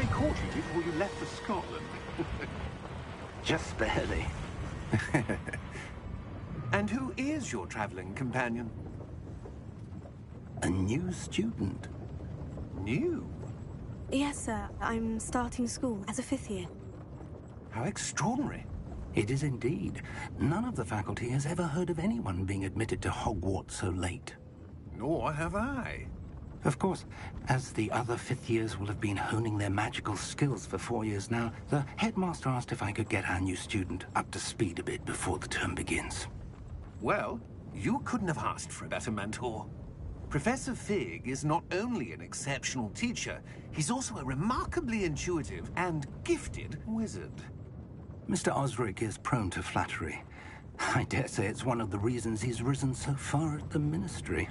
I caught you before you left for Scotland. Just barely. And who is your traveling companion? A new student. New? Yes, sir. I'm starting school as a 5th year. How extraordinary. It is indeed. None of the faculty has ever heard of anyone being admitted to Hogwarts so late. Nor have I. Of course, as the other 5th years will have been honing their magical skills for 4 years now, the headmaster asked if I could get our new student up to speed a bit before the term begins. Well, you couldn't have asked for a better mentor. Professor Fig is not only an exceptional teacher, he's also a remarkably intuitive and gifted wizard. Mr. Osric is prone to flattery. I dare say it's one of the reasons he's risen so far at the Ministry.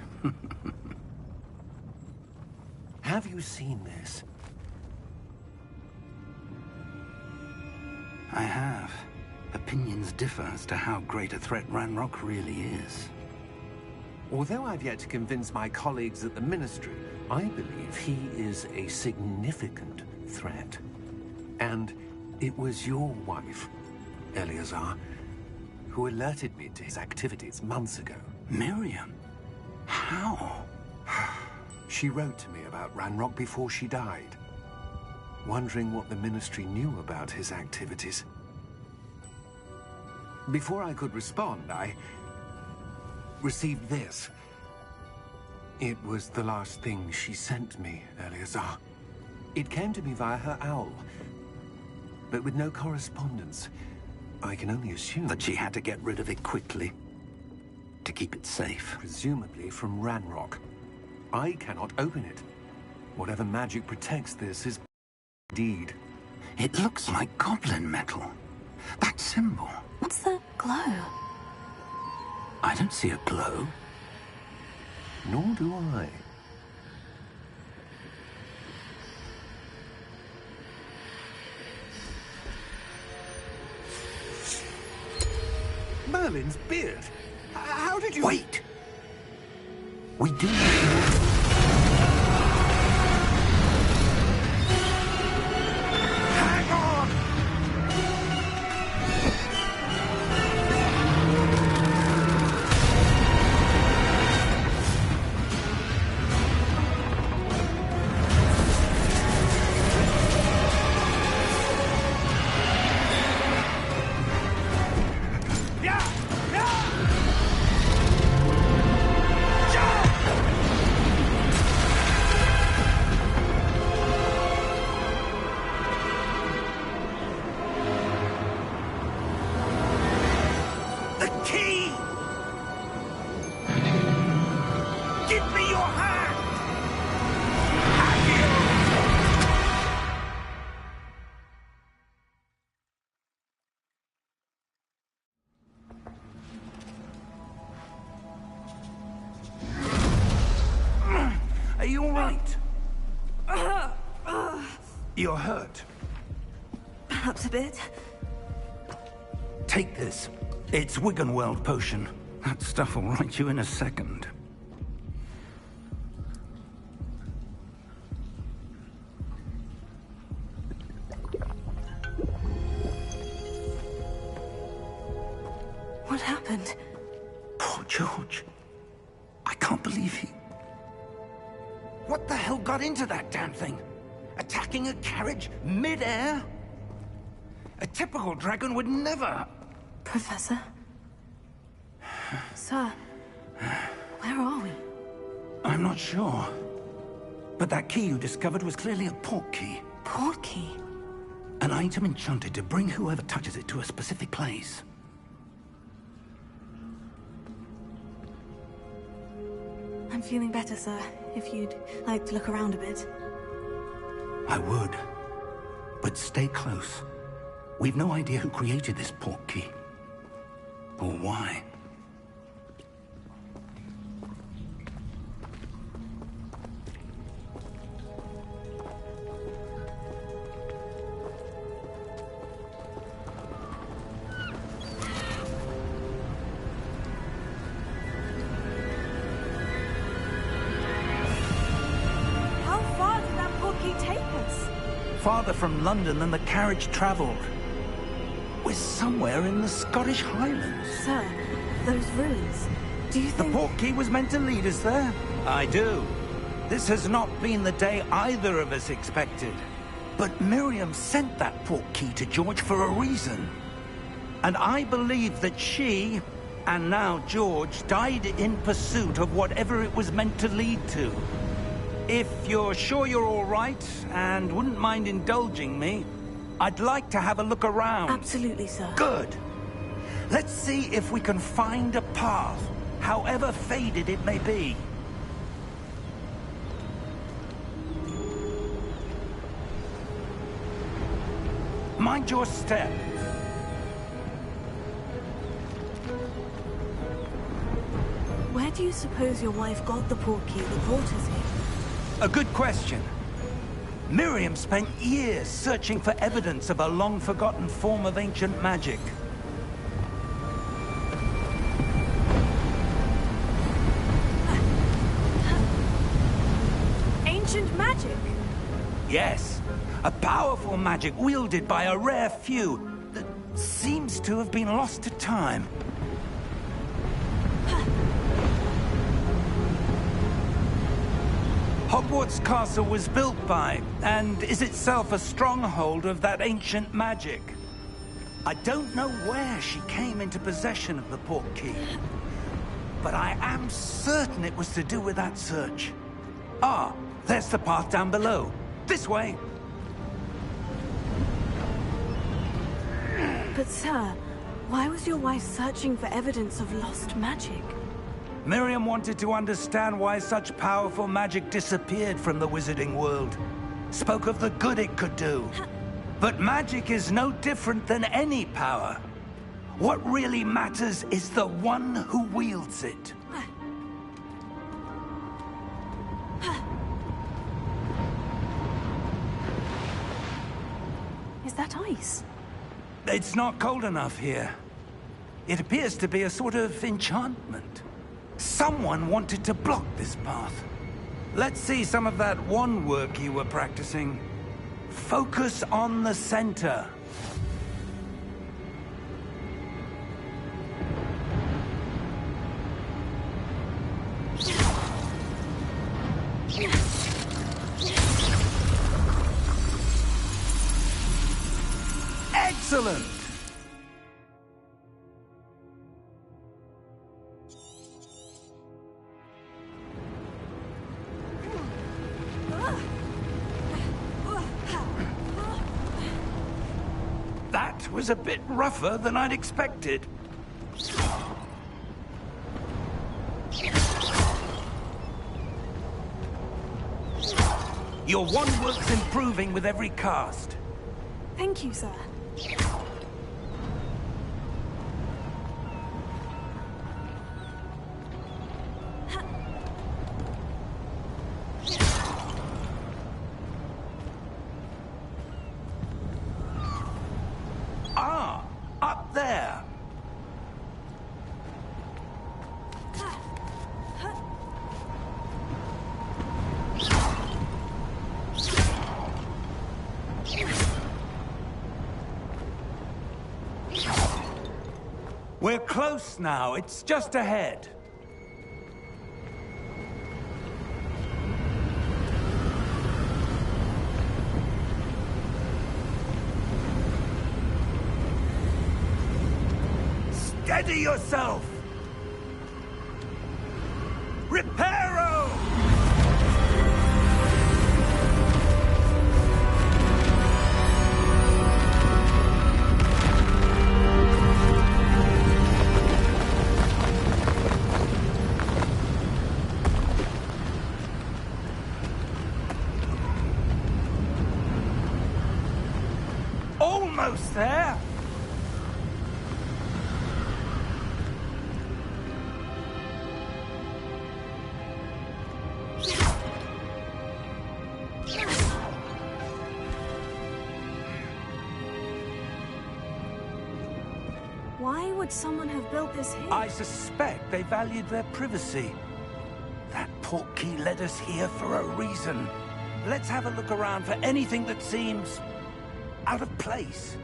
Have you seen this? I have. Opinions differ as to how great a threat Ranrock really is. Although I've yet to convince my colleagues at the Ministry, I believe he is a significant threat. And it was your wife, Eleazar, who alerted me to his activities months ago. Miriam? How? She wrote to me about Ranrock before she died, wondering what the Ministry knew about his activities. Before I could respond, I received this. It was the last thing she sent me, Eleazar. It came to me via her owl, but with no correspondence. I can only assume that she had to get rid of it quickly, to keep it safe. Presumably from Ranrock. I cannot open it. Whatever magic protects this is indeed. It looks like goblin metal. That symbol. What's the glow? I don't see a glow. Nor do I. Merlin's beard. How did you... Wait! We do need to... Are you all right? You're hurt. Perhaps a bit. Take this. It's Wiggenweld potion. That stuff will right you in a second. What happened? Poor George. I can't believe he... What the hell got into that damn thing? Attacking a carriage mid-air? A typical dragon would never... Professor? Sir, where are we? I'm not sure. But that key you discovered was clearly a port key. Port key? An item enchanted to bring whoever touches it to a specific place. I'm feeling better, sir. If you'd like to look around a bit. I would. But stay close. We've no idea who created this port key. Or why. farther from London than the carriage travelled. We're somewhere in the Scottish Highlands. Sir, those ruins. Do you The think... portkey was meant to lead us there? I do. This has not been the day either of us expected. But Miriam sent that portkey to George for a reason. And I believe that she, and now George, died in pursuit of whatever it was meant to lead to. If you're sure you're all right, and wouldn't mind indulging me, I'd like to have a look around. Absolutely, sir. Good. Let's see if we can find a path, however faded it may be. Mind your step. Where do you suppose your wife got the portkey that brought us here? A good question. Miriam spent years searching for evidence of a long-forgotten form of ancient magic. Ancient magic? Yes, a powerful magic wielded by a rare few that seems to have been lost to time. Hogwarts Castle was built by, and is itself a stronghold of that ancient magic. I don't know where she came into possession of the portkey, but I am certain it was to do with that search. Ah, there's the path down below. This way. But sir, why was your wife searching for evidence of lost magic? Miriam wanted to understand why such powerful magic disappeared from the wizarding world. Spoke of the good it could do. But magic is no different than any power. What really matters is the one who wields it. Is that ice? It's not cold enough here. It appears to be a sort of enchantment. Someone wanted to block this path. Let's see some of that wand work you were practicing. Focus on the center. Excellent! That was a bit rougher than I'd expected. Your wand work's improving with every cast. Thank you, sir. Ah, up there. We're close now. It's just ahead. Steady yourself! Reparo! Almost there! Why would someone have built this here? I suspect they valued their privacy. That portkey led us here for a reason. let's have a look around for anything that seems out of place.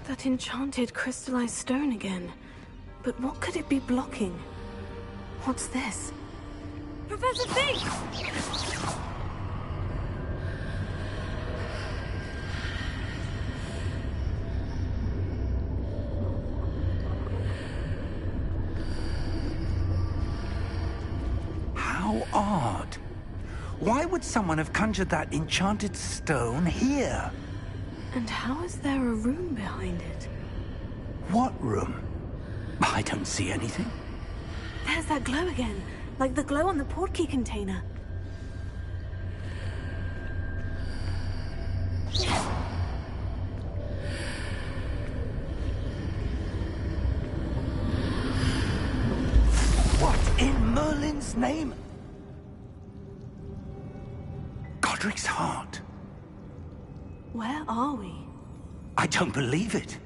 That enchanted crystallized stone again. But what could it be blocking? What's this? Professor Fig! How odd. Why would someone have conjured that enchanted stone here? And how is there a room behind it? What room? I don't see anything. There's that glow again, like the glow on the portkey container. What in Merlin's name? Godric's heart. Where are we? I don't believe it.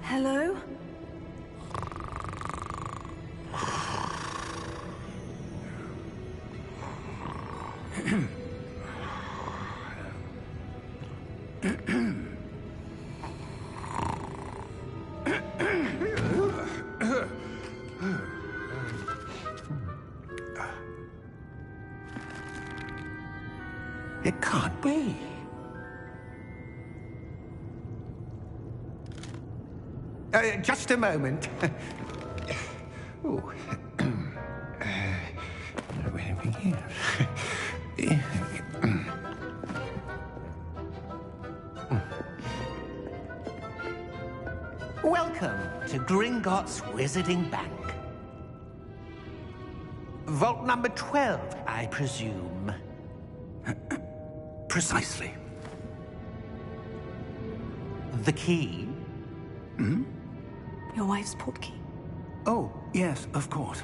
Hello? It can't be. Just a moment. Ooh. Where have we here? Welcome to Gringotts Wizarding Bank. Vault number 12, I presume. Precisely. The key? Hmm? Your wife's portkey. Oh, yes, of course.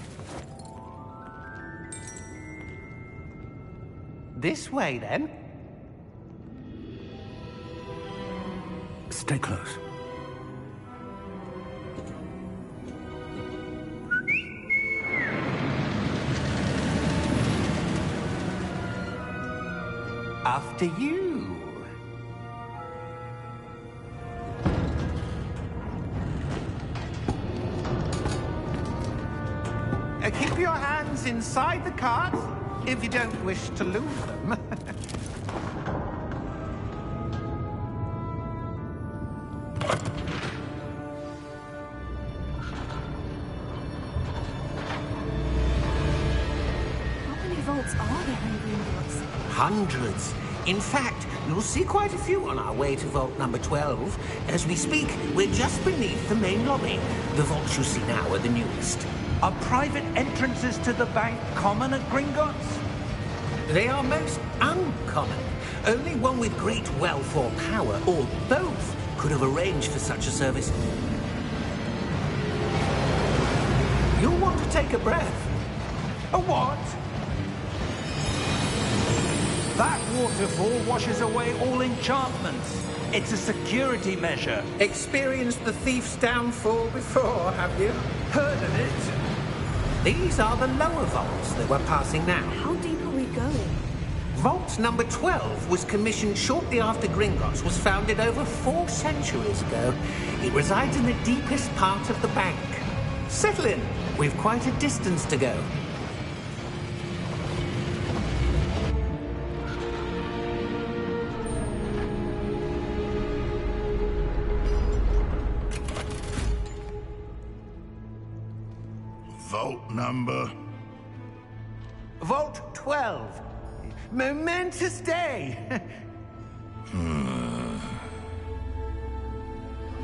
This way, then. Stay close. After you. Keep your hands inside the cart if you don't wish to lose them. How many vaults are there in Gringotts? Hundreds. In fact, you'll see quite a few on our way to vault number 12. As we speak, we're just beneath the main lobby. The vaults you see now are the newest. Are private entrances to the bank common at Gringotts? They are most uncommon. Only one with great wealth or power, or both, could have arranged for such a service. You'll want to take a breath. A what? That waterfall washes away all enchantments. It's a security measure. Experienced the thief's downfall before, have you? Heard of it? These are the lower vaults that we're passing now. How deep are we going? Vault number 12 was commissioned shortly after Gringotts was founded over 4 centuries ago. It resides in the deepest part of the bank. Settle in. We've quite a distance to go. Vault number? Vault 12. Momentous day.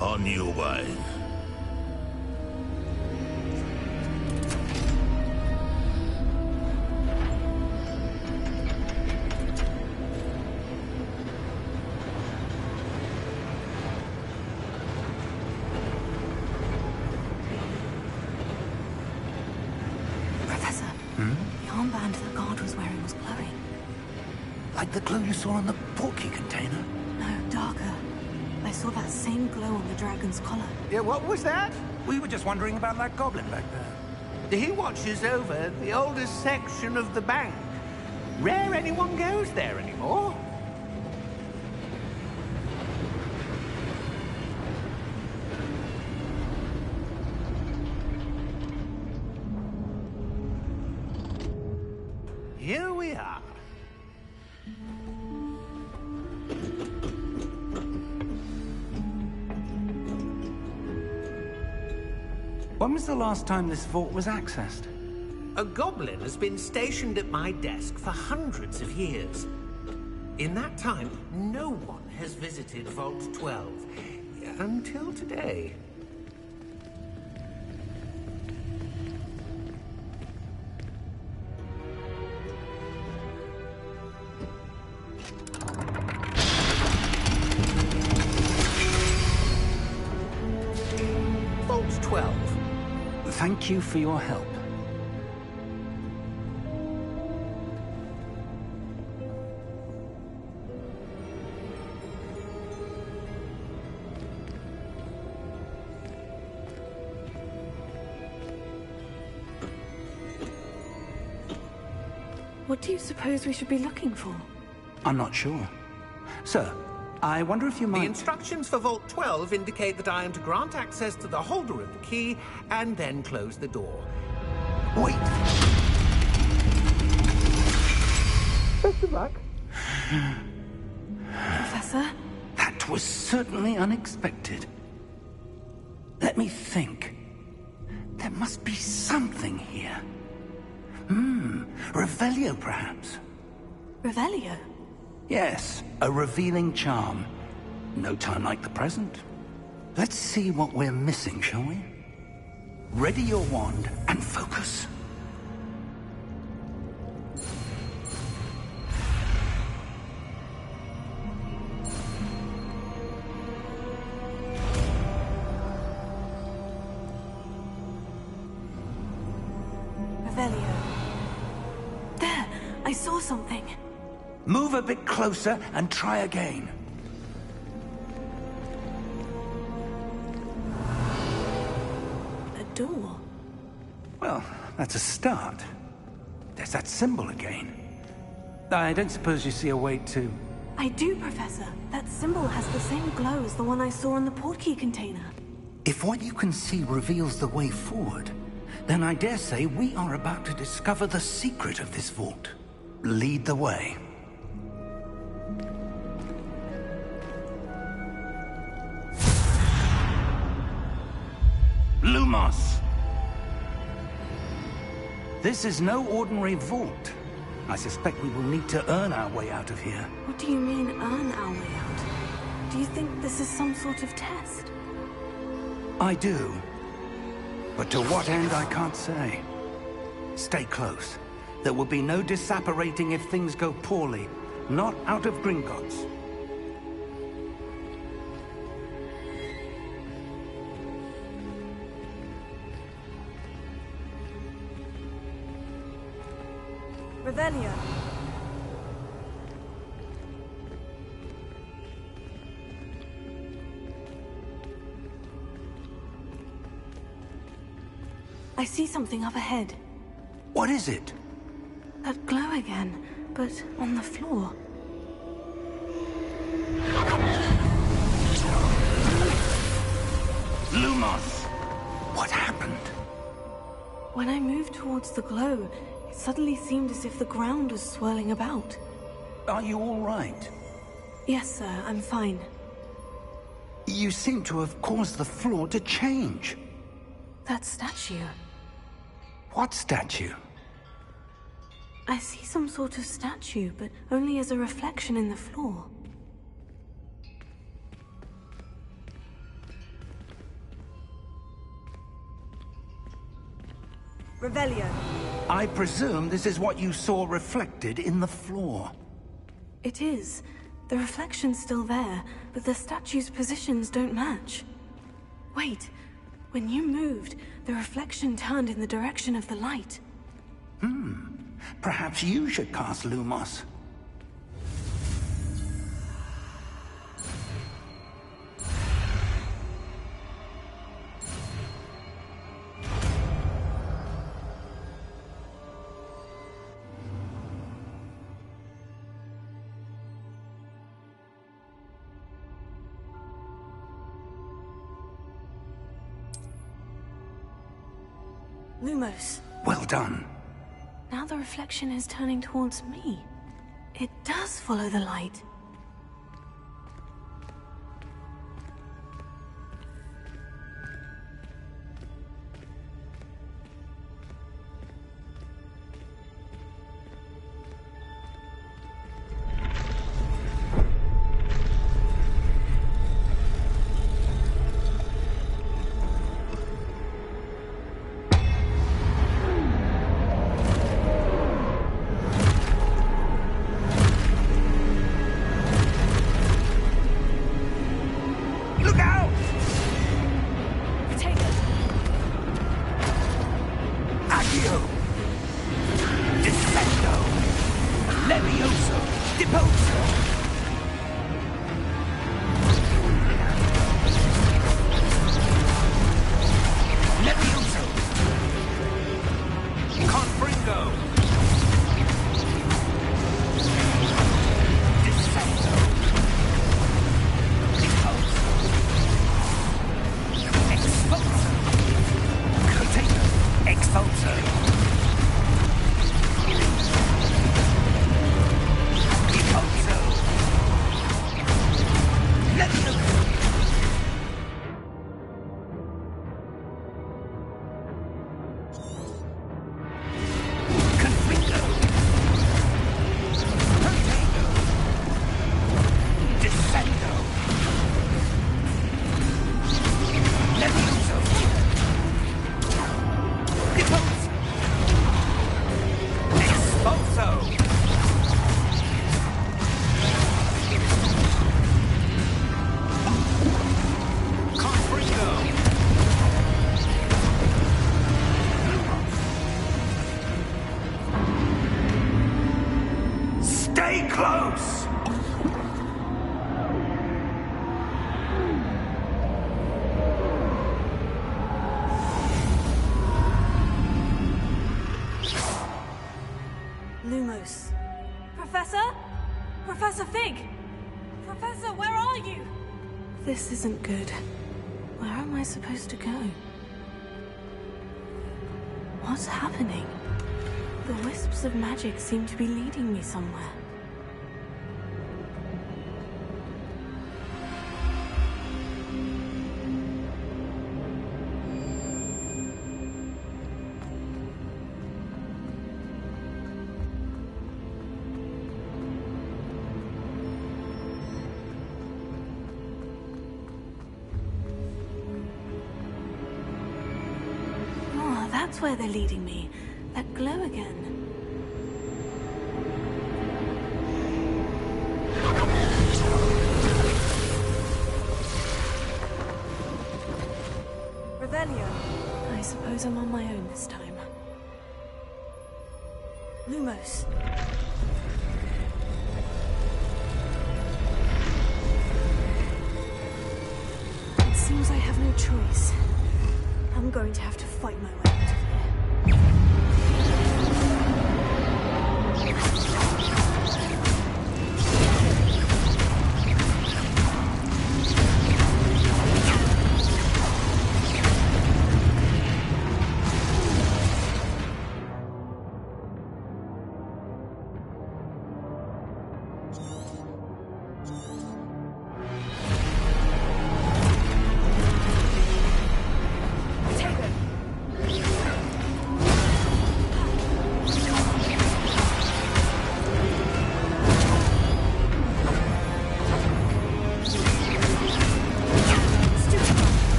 On your way. Professor, the armband the guard was wearing was glowing. Like the glow you saw on the portkey container? No, darker. I saw that same glow on the dragon's collar. Yeah, what was that? We were just wondering about that goblin back there. He watches over the oldest section of the bank. Rare anyone goes there anymore. Here we are. When was the last time this vault was accessed? A goblin has been stationed at my desk for hundreds of years. In that time, no one has visited Vault 12. Until today. Vault 12. Thank you for your help. What do you suppose we should be looking for? I'm not sure. Sir, I wonder if you might... The instructions for Vault 12 indicate that I am to grant access to the holder of the key and then close the door. Wait! Best of luck. Professor? That was certainly unexpected. Let me think. There must be something here. Revelio, perhaps? Revelio? Yes, a revealing charm. No time like the present. Let's see what we're missing, shall we? Ready your wand and focus. Revelio. There! I saw something. Move a bit closer and try again. A door. Well, that's a start. There's that symbol again. I don't suppose you see a way to... I do, Professor. That symbol has the same glow as the one I saw in the portkey container. If what you can see reveals the way forward, then I dare say we are about to discover the secret of this vault. Lead the way. Lumos! This is no ordinary vault. I suspect we will need to earn our way out of here. What do you mean, earn our way out? Do you think this is some sort of test? I do. But to what end, I can't say. Stay close. There will be no disapparating if things go poorly. Not out of Gringotts. Revelio. I see something up ahead. What is it? That glow again, but on the floor. Lumos! What happened? When I moved towards the glow, it suddenly seemed as if the ground was swirling about. Are you all right? Yes, sir, I'm fine. You seem to have caused the floor to change. That statue. What statue? I see some sort of statue, but only as a reflection in the floor. Revelio. I presume this is what you saw reflected in the floor. It is. The reflection's still there, but the statue's positions don't match. Wait. When you moved, the reflection turned in the direction of the light. Perhaps you should cast Lumos. Lumos. Well done. Now the reflection is turning towards me. It does follow the light. Lumos. Professor? Professor Fig! Professor, where are you? This isn't good. Where am I supposed to go? What's happening? The wisps of magic seem to be leading me somewhere. That's where they're leading me. That glow again. Revelio. I suppose I'm on my own this time. Lumos. It seems I have no choice. I'm going to have to fight my way out of here.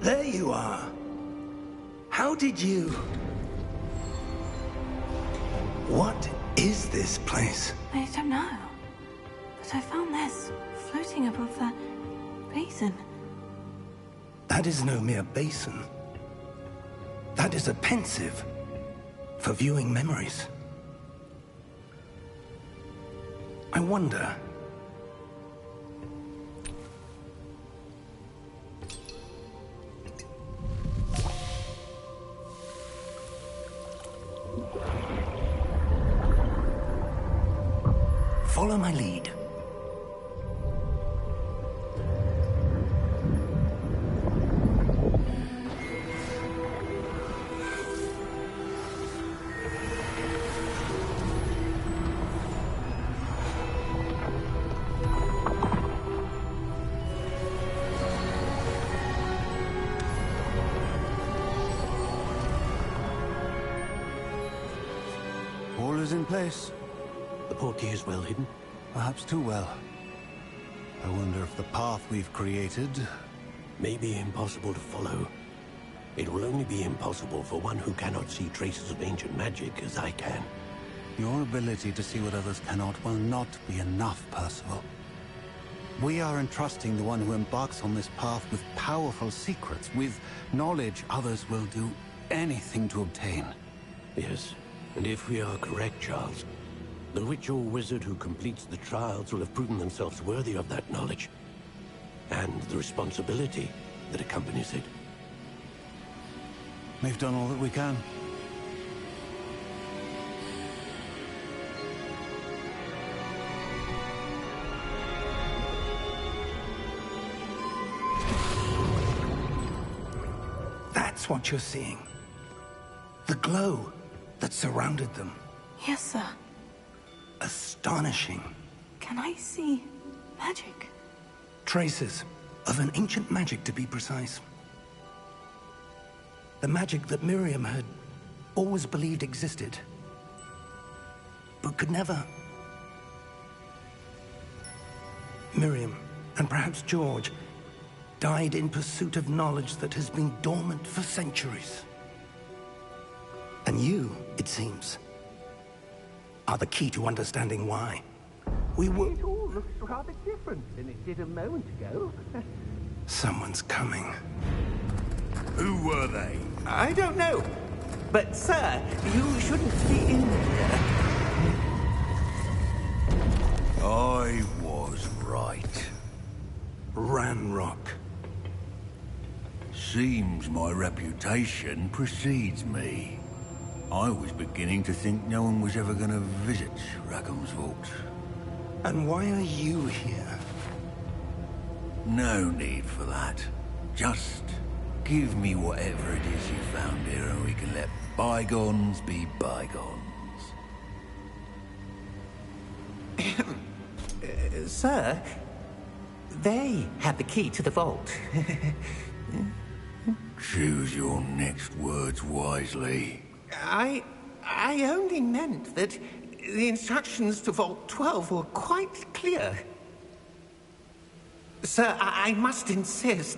There you are. How did you... What is this place? I don't know. But I found this floating above that basin. That is no mere basin. That is a pensive for viewing memories. I wonder... Follow my lead. All is in place. The portkey is well hidden. Perhaps too well. I wonder if the path we've created... May be impossible to follow. It will only be impossible for one who cannot see traces of ancient magic as I can. Your ability to see what others cannot will not be enough, Percival. We are entrusting the one who embarks on this path with powerful secrets, with knowledge others will do anything to obtain. Yes, and if we are correct, Charles, the witch or wizard who completes the trials will have proven themselves worthy of that knowledge, and the responsibility that accompanies it. We've done all that we can. That's what you're seeing. The glow that surrounded them. Yes, sir. Astonishing. Can I see magic? Traces of an ancient magic, to be precise. The magic that Miriam had always believed existed, but could never. Miriam, and perhaps George, died in pursuit of knowledge that has been dormant for centuries. And you, it seems, are the key to understanding why. It all looks rather different than it did a moment ago. Someone's coming. Who were they? I don't know. But, sir, you shouldn't be in here. I was right. Ranrock. Seems my reputation precedes me. I was beginning to think no one was ever going to visit Rackham's vault. And why are you here? No need for that. Just give me whatever it is you found here and we can let bygones be bygones. Sir, they had the key to the vault. Choose your next words wisely. I only meant that the instructions to Vault 12 were quite clear. Sir, I must insist.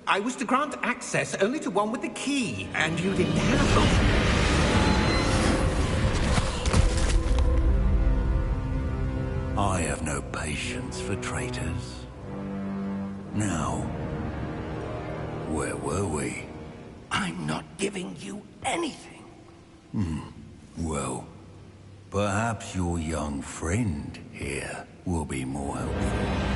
I was to grant access only to one with the key, and you didn't have them. I have no patience for traitors. Now, where were we? I'm not giving you anything. Well, perhaps your young friend here will be more helpful.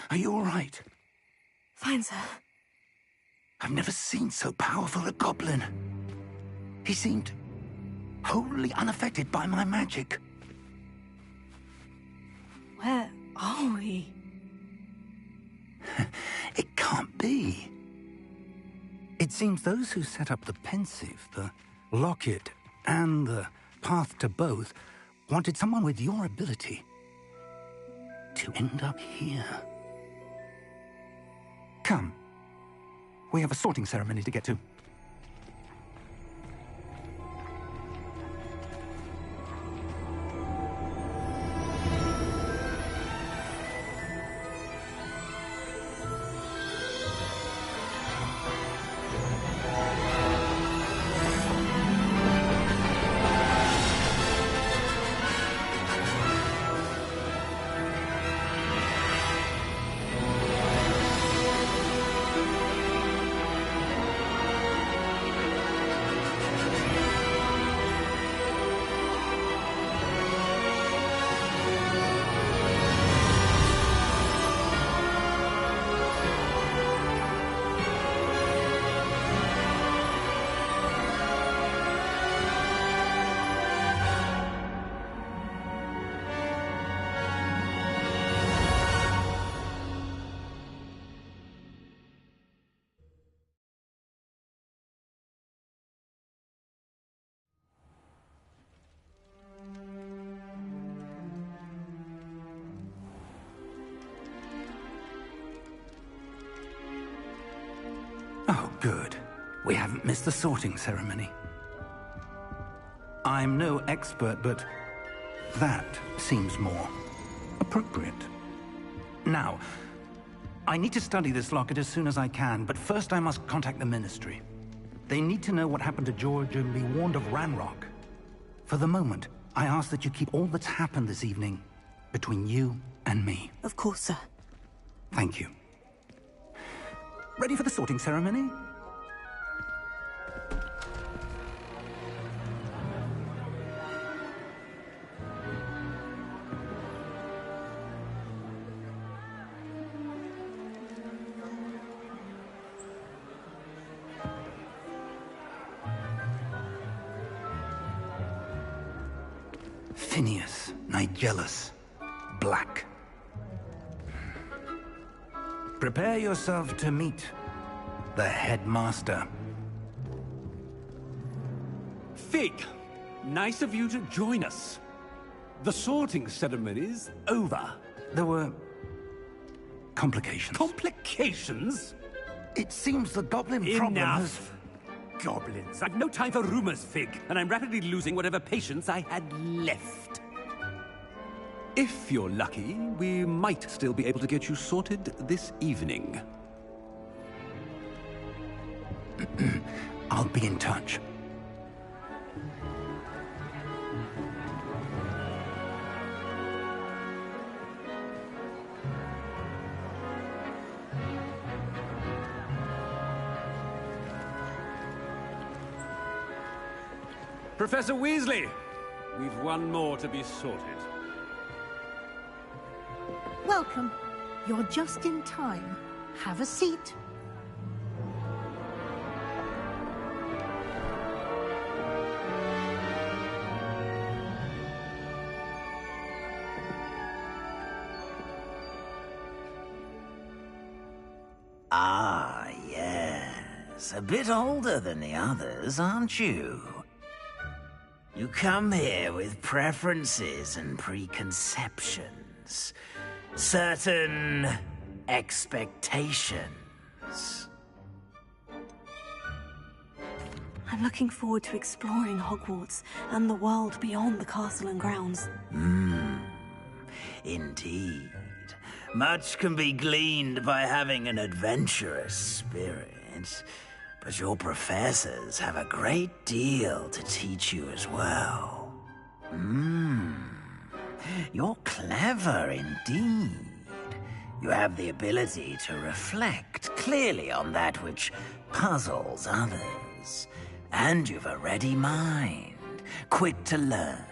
Are you all right? Fine, sir. I've never seen so powerful a goblin. He seemed wholly unaffected by my magic. Where are we? It can't be. It seems those who set up the pensive, the locket, and the path to both wanted someone with your ability to end up here. Come. We have a sorting ceremony to get to. Oh, good. We haven't missed the sorting ceremony. I'm no expert, but that seems more appropriate. Now, I need to study this locket as soon as I can, but first I must contact the Ministry. They need to know what happened to George and be warned of Ranrock. For the moment, I ask that you keep all that's happened this evening between you and me. Of course, sir. Thank you. Ready for the sorting ceremony? Phineas, Nigellus, Black. Prepare yourself to meet the headmaster. Fig, nice of you to join us. The sorting ceremony's over. There were complications. Complications? It seems the goblin problem has... Enough! Goblins. I've no time for rumors, Fig, and I'm rapidly losing whatever patience I had left. If you're lucky, we might still be able to get you sorted this evening. I'll be in touch. Professor Weasley, we've one more to be sorted. Welcome. You're just in time. Have a seat. Ah, yes. A bit older than the others, aren't you? You come here with preferences and preconceptions. Certain expectations. I'm looking forward to exploring Hogwarts and the world beyond the castle and grounds. Indeed. Much can be gleaned by having an adventurous spirit, but your professors have a great deal to teach you as well. You're clever indeed. You have the ability to reflect clearly on that which puzzles others. And you've a ready mind, quick to learn.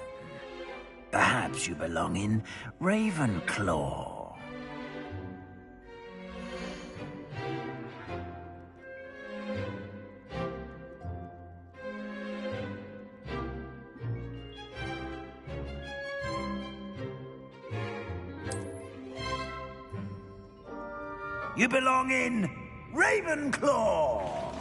Perhaps you belong in Ravenclaw. You belong in Ravenclaw!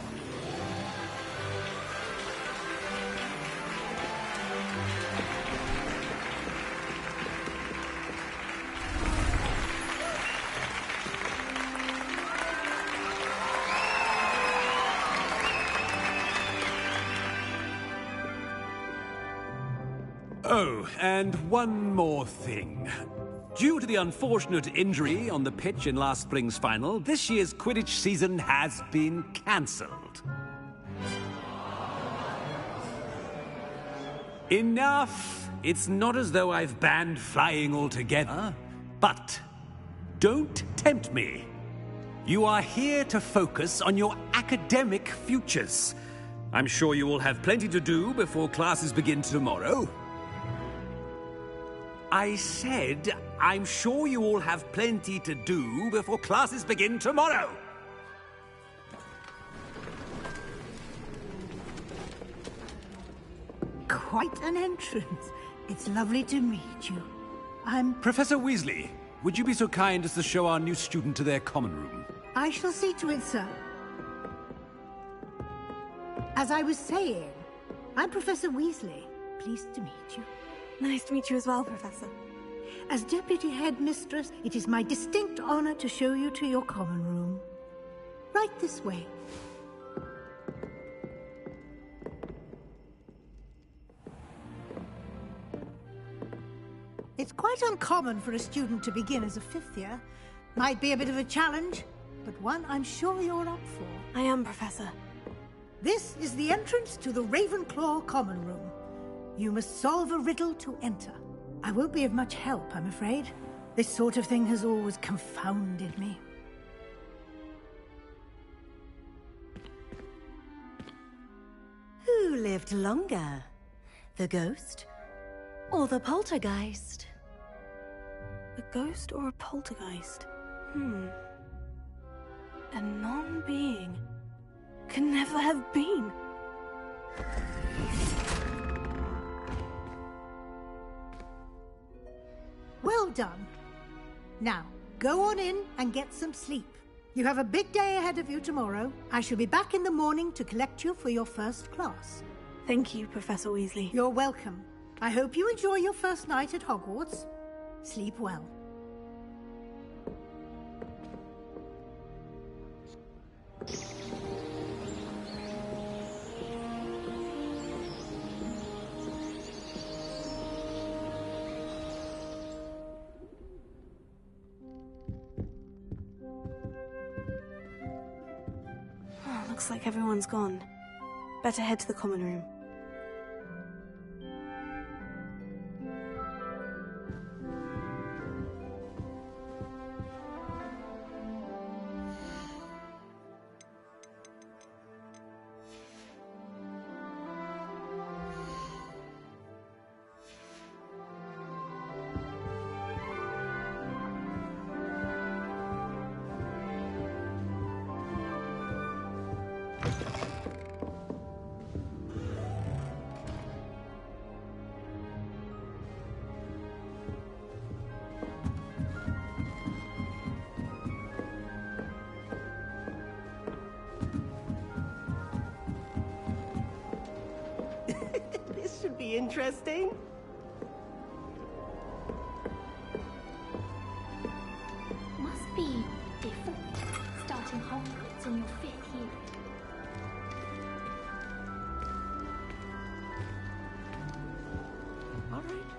Oh, and one more thing. Due to the unfortunate injury on the pitch in last spring's final, this year's Quidditch season has been cancelled. Enough! It's not as though I've banned flying altogether, but don't tempt me. You are here to focus on your academic futures. I'm sure you will have plenty to do before classes begin tomorrow. I said, I'm sure you all have plenty to do before classes begin tomorrow. Quite an entrance. It's lovely to meet you. I'm... Professor Weasley, would you be so kind as to show our new student to their common room? I shall see to it, sir. As I was saying, I'm Professor Weasley. Pleased to meet you. Nice to meet you as well, Professor. As Deputy Headmistress, it is my distinct honor to show you to your common room. Right this way. It's Quite uncommon for a student to begin as a fifth year. Might be a bit of a challenge, but one I'm sure you're up for. I am, Professor. This is the entrance to the Ravenclaw Common Room. You must solve a riddle to enter. I won't be of much help, I'm afraid. This sort of thing has always confounded me. Who lived longer? The ghost or the poltergeist? A ghost or a poltergeist? A non-being can never have been. Well done. Now, go on in and get some sleep. You have a big day ahead of you tomorrow. I shall be back in the morning to collect you for your first class. Thank you, Professor Weasley. You're welcome. I hope you enjoy your first night at Hogwarts. Sleep well. Looks like everyone's gone. Better head to the common room. This should be interesting. Must be different, starting Hogwarts in your 5th year. All right.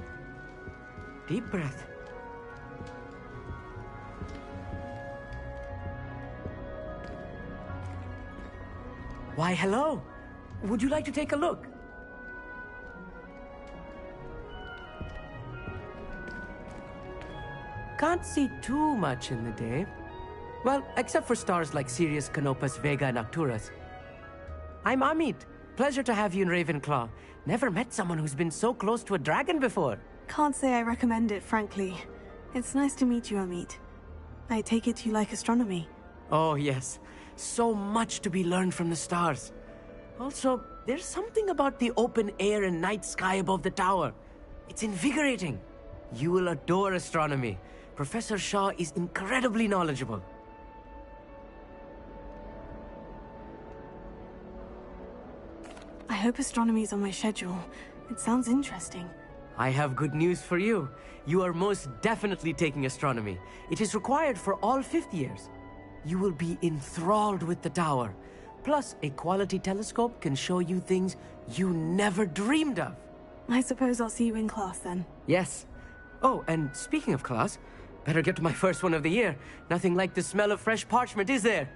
Deep breath. Why, hello. Would you like to take a look? Can't see too much in the day. Well, except for stars like Sirius, Canopus, Vega, and Arcturus. I'm Amit. Pleasure to have you in Ravenclaw. Never met someone who's been so close to a dragon before. Can't say I recommend it, frankly. It's nice to meet you, Amit. I take it you like astronomy. Oh, yes. So much to be learned from the stars. Also, there's something about the open air and night sky above the tower. It's invigorating. You will adore astronomy. Professor Shaw is incredibly knowledgeable. I hope astronomy's on my schedule. It sounds interesting. I have good news for you. You are most definitely taking astronomy. It is required for all 5th years. You will be enthralled with the tower. Plus, a quality telescope can show you things you never dreamed of. I suppose I'll see you in class then. Yes. Oh, and speaking of class, better get to my first one of the year. Nothing like the smell of fresh parchment, is there?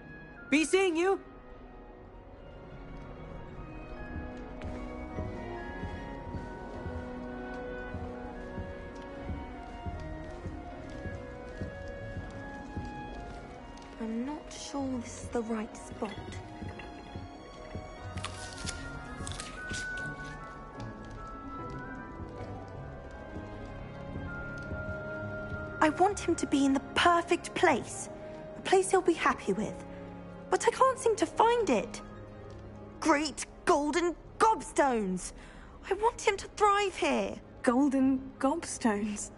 Be seeing you! I'm not sure this is the right spot. I want him to be in the perfect place. A place he'll be happy with. But I can't seem to find it. Great golden gobstones! I want him to thrive here. Golden gobstones?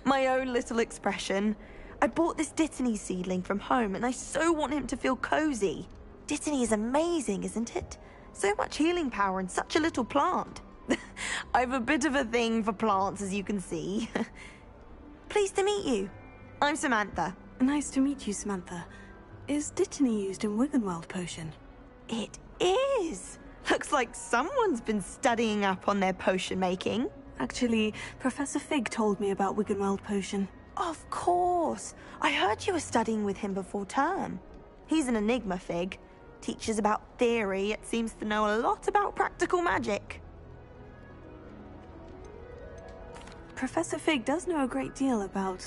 My own little expression. I bought this Dittany seedling from home and I so want him to feel cozy. Dittany is amazing, isn't it? So much healing power in such a little plant. I've a bit of a thing for plants, as you can see. Pleased to meet you. I'm Samantha. Nice to meet you, Samantha. Is Dittany used in Wiggenweld potion? It is. Looks like someone's been studying up on their potion making. Actually, Professor Fig told me about Wiggenweld potion. Of course. I heard you were studying with him before term. He's an enigma, Fig. Teaches about theory, yet seems to know a lot about practical magic. Professor Fig does know a great deal about,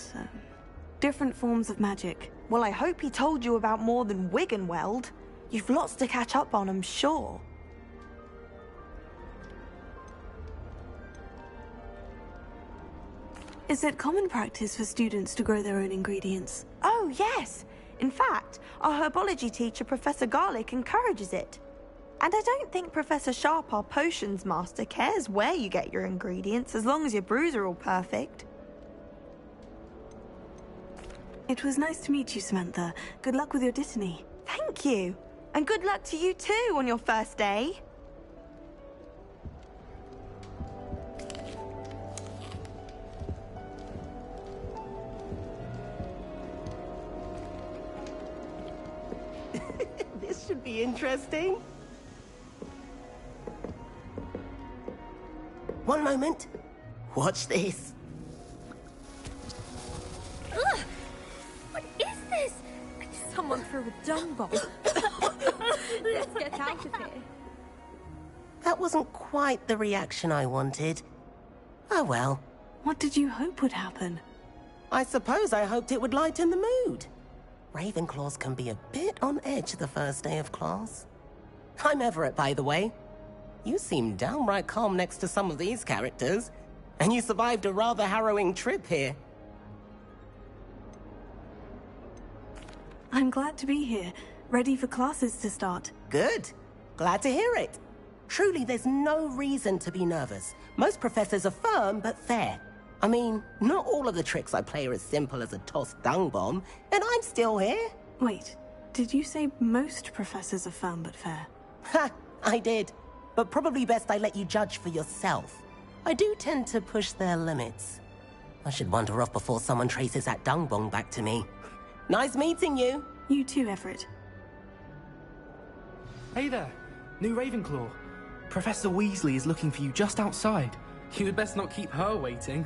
different forms of magic. Well, I hope he told you about more than Wiggenweld. You've lots to catch up on, I'm sure. Is it common practice for students to grow their own ingredients? Oh, yes. In fact, our herbology teacher, Professor Garlick, encourages it. And I don't think Professor Sharp, our potions master, cares where you get your ingredients, as long as your brews are all perfect. It was nice to meet you, Samantha. Good luck with your dittany. Thank you. And good luck to you too on your first day. This should be interesting. One moment. Watch this. Ugh! What is this? Someone threw a dung bomb. Let's get out of here. That wasn't quite the reaction I wanted. Oh well. What did you hope would happen? I suppose I hoped it would lighten the mood. Ravenclaws can be a bit on edge the first day of class. I'm Everett, by the way. You seem downright calm next to some of these characters, and you survived a rather harrowing trip here. I'm glad to be here, ready for classes to start. Good. Glad to hear it. Truly, there's no reason to be nervous. Most professors are firm but fair. I mean, not all of the tricks I play are as simple as a tossed dung bomb, and I'm still here. Wait, did you say most professors are firm but fair? Ha! I did. But probably best I let you judge for yourself. I do tend to push their limits. I should wander off before someone traces that dung bomb back to me. Nice meeting you. You too, Everett. Hey there, new Ravenclaw. Professor Weasley is looking for you just outside. You had best not keep her waiting.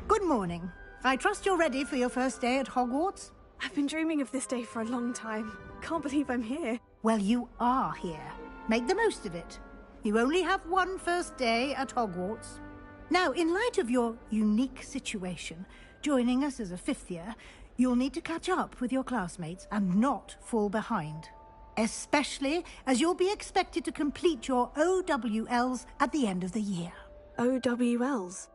Good morning. I trust you're ready for your first day at Hogwarts? I've been dreaming of this day for a long time. Can't believe I'm here. Well, you are here. Make the most of it. You only have one first day at Hogwarts. Now, in light of your unique situation, joining us as a fifth year, you'll need to catch up with your classmates and not fall behind. Especially as you'll be expected to complete your OWLs at the end of the year. OWLs?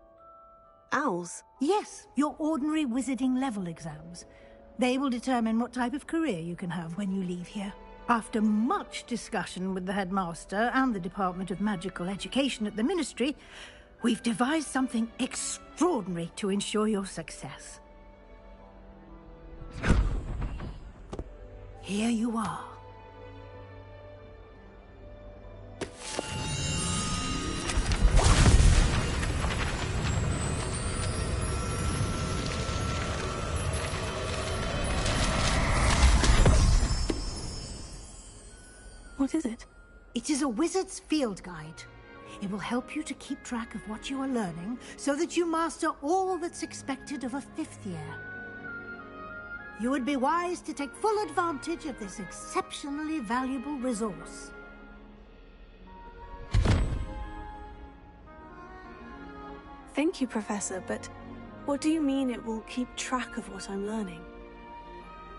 Owls? Yes, your ordinary wizarding level exams. They will determine what type of career you can have when you leave here. After much discussion with the headmaster and the Department of Magical Education at the Ministry, we've devised something extraordinary to ensure your success. Here you are. What is it? It is a wizard's field guide. It will help you to keep track of what you are learning so that you master all that's expected of a fifth year. You would be wise to take full advantage of this exceptionally valuable resource. Thank you, Professor, but what do you mean it will keep track of what I'm learning?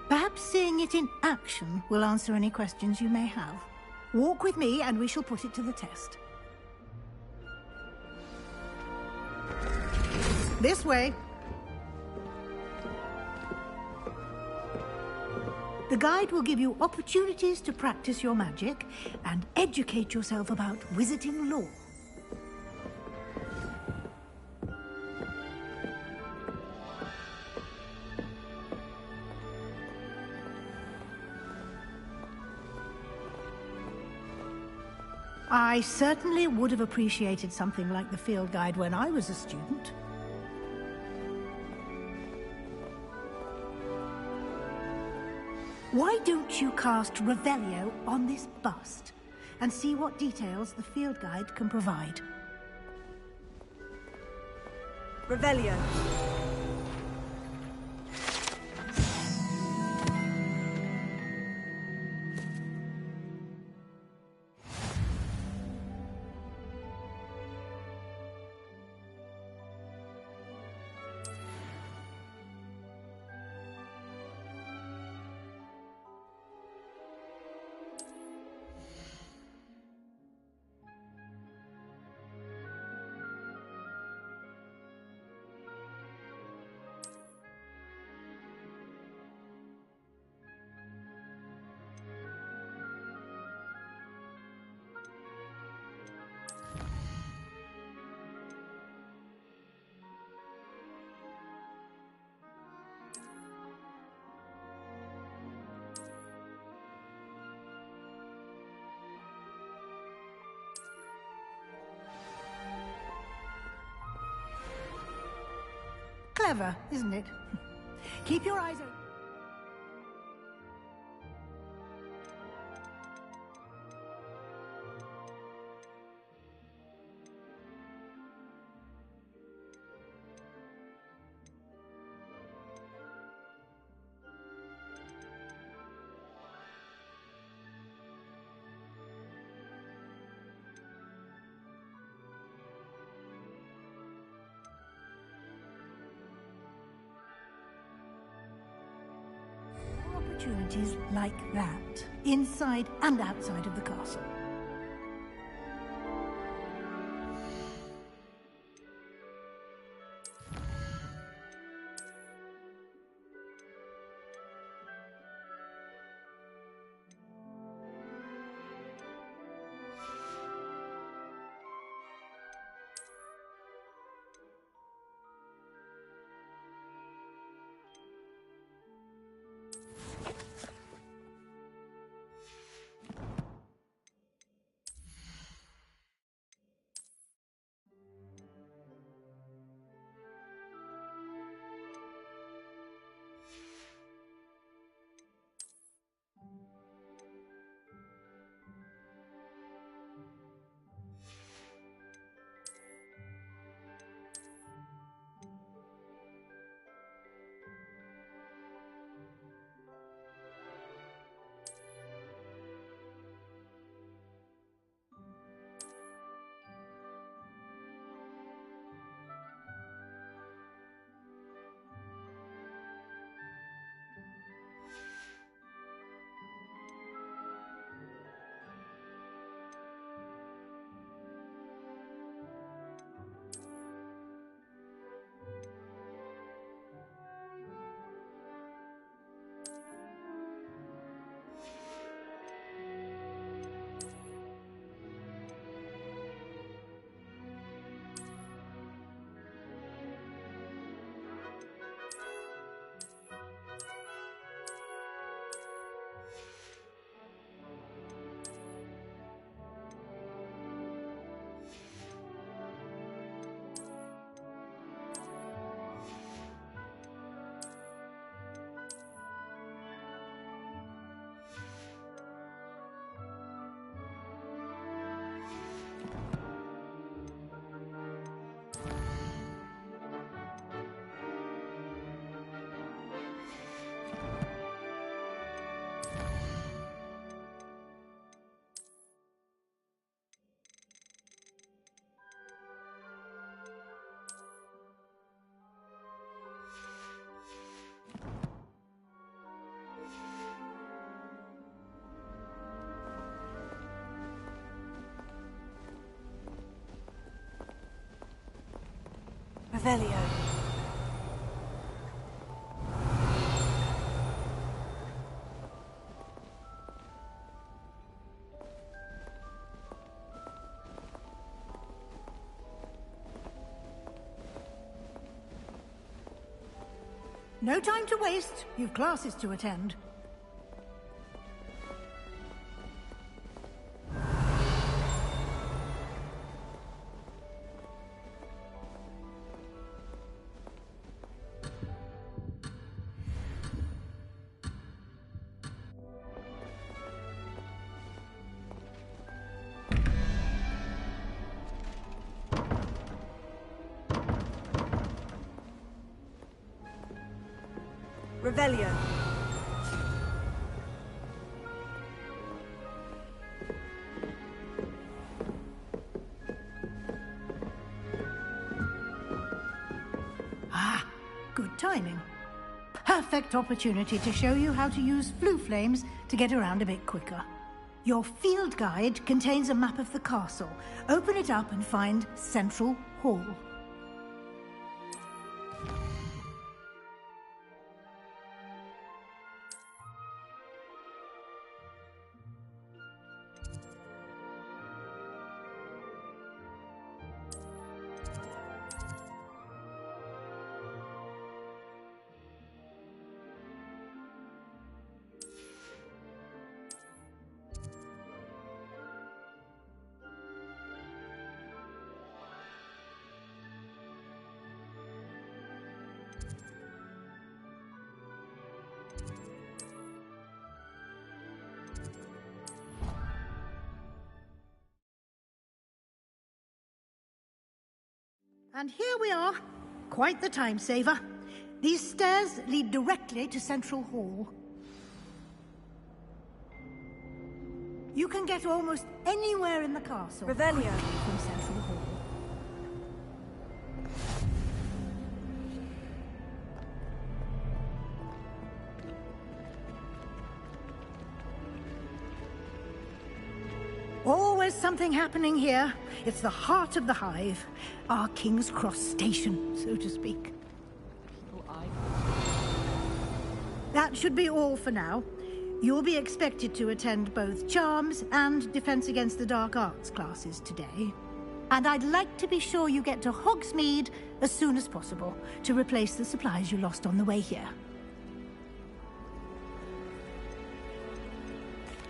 Perhaps seeing it in action will answer any questions you may have. Walk with me and we shall put it to the test. This way. The guide will give you opportunities to practice your magic and educate yourself about wizarding lore. I certainly would have appreciated something like the field guide when I was a student. Why don't you cast Revelio on this bust and see what details the field guide can provide? Revelio. Clever, isn't it? Keep your eyes open. Opportunities like that, inside and outside of the castle. Revelio. No time to waste. You've classes to attend. Revelio. Ah, good timing. Perfect opportunity to show you how to use flue flames to get around a bit quicker. Your field guide contains a map of the castle. Open it up and find Central Hall. And here we are. Quite the time saver. These stairs lead directly to Central Hall. You can get almost anywhere in the castle Revelio. from Central Hall. Always something happening here. It's the heart of the hive. Our King's Cross station, so to speak. That should be all for now. You'll be expected to attend both Charms and Defense Against the Dark Arts classes today. And I'd like to be sure you get to Hogsmeade as soon as possible to replace the supplies you lost on the way here.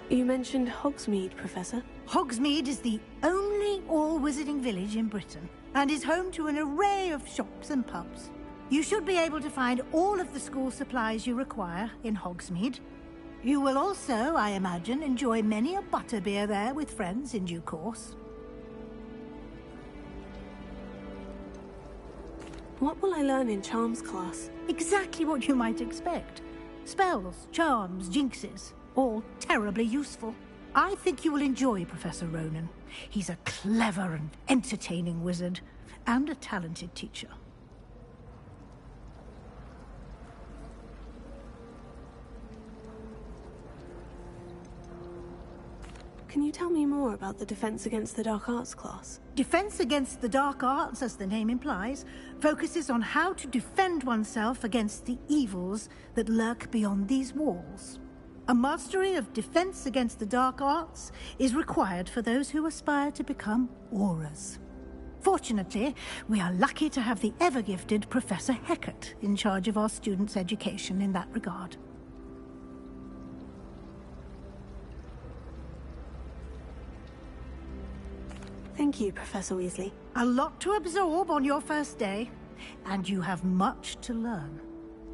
You mentioned Hogsmeade, Professor. Hogsmeade is the only all-wizarding village in Britain and is home to an array of shops and pubs. You should be able to find all of the school supplies you require in Hogsmeade. You will also, I imagine, enjoy many a butterbeer there with friends in due course. What will I learn in Charms class? Exactly what you might expect. Spells, charms, jinxes, all terribly useful. I think you will enjoy Professor Ronan. He's a clever and entertaining wizard, and a talented teacher. Can you tell me more about the Defense Against the Dark Arts class? Defense Against the Dark Arts, as the name implies, focuses on how to defend oneself against the evils that lurk beyond these walls. A mastery of Defense Against the Dark Arts is required for those who aspire to become Auras. Fortunately, we are lucky to have the ever-gifted Professor Hecat in charge of our students' education in that regard. Thank you, Professor Weasley. A lot to absorb on your first day, and you have much to learn.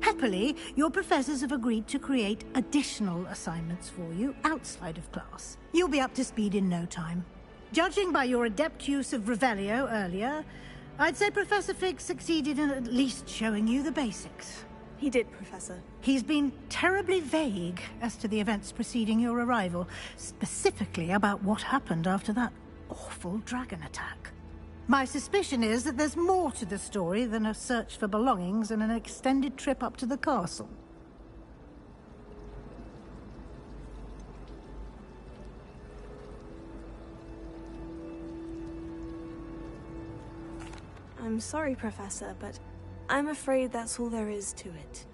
Happily, your professors have agreed to create additional assignments for you outside of class. You'll be up to speed in no time. Judging by your adept use of Revelio earlier, I'd say Professor Fig succeeded in at least showing you the basics. He did, Professor. He's been terribly vague as to the events preceding your arrival, specifically about what happened after that awful dragon attack. My suspicion is that there's more to the story than a search for belongings and an extended trip up to the castle. I'm sorry, Professor, but I'm afraid that's all there is to it.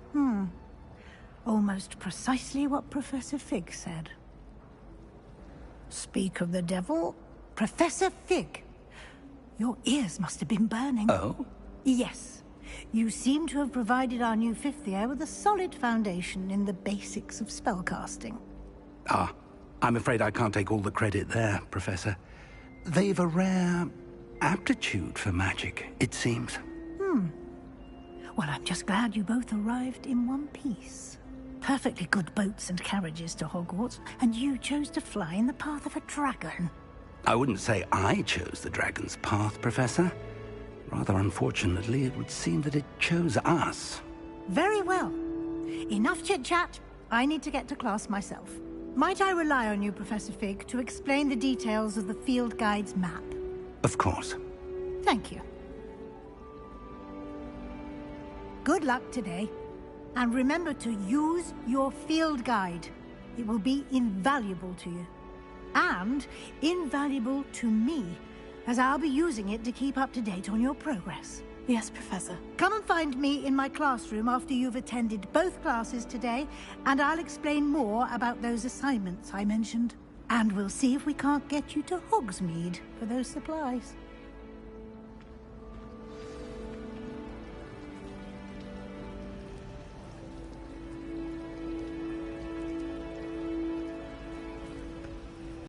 Almost precisely what Professor Fig said. Speak of the devil, Professor Fig. Your ears must have been burning. Oh? Yes. You seem to have provided our new fifth year with a solid foundation in the basics of spellcasting. Ah, I'm afraid I can't take all the credit there, Professor. They've a rare aptitude for magic, it seems. Well, I'm just glad you both arrived in one piece. Perfectly good boats and carriages to Hogwarts, and you chose to fly in the path of a dragon. I wouldn't say I chose the dragon's path, Professor. Rather unfortunately, it would seem that it chose us. Very well. enough chit-chat. I need to get to class myself. Might I rely on you, Professor Fig, to explain the details of the field guide's map? Of course. Thank you. Good luck today. And remember to use your field guide. It will be invaluable to you. And invaluable to me, as I'll be using it to keep up to date on your progress. Yes, Professor. Come and find me in my classroom after you've attended both classes today, and I'll explain more about those assignments I mentioned. And we'll see if we can't get you to Hogsmeade for those supplies.